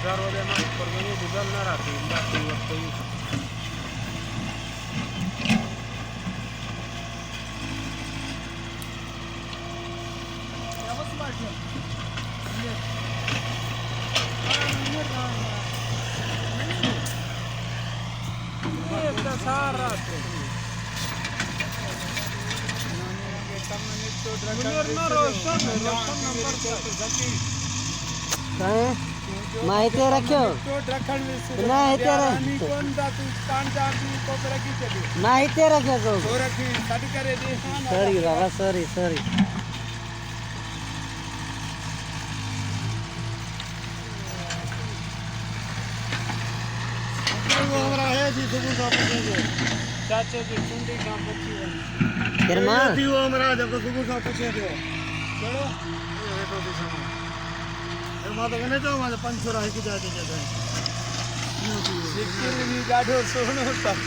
1000 वजे में पर गणी डीजल ना राखी बाकी वक्त ही सारा माहिती रखो माहिती रखो सॉरी बाबा सॉरी सॉरी चाचे जी चुंडी का बच्ची तेरे मां वो हमारा जब सुबह सा पूछे थे चलो ये तो दिशा मां तो कहने तो हमारे 500 राही की जाती जगह सिक्किम भी जाडो सोनो सब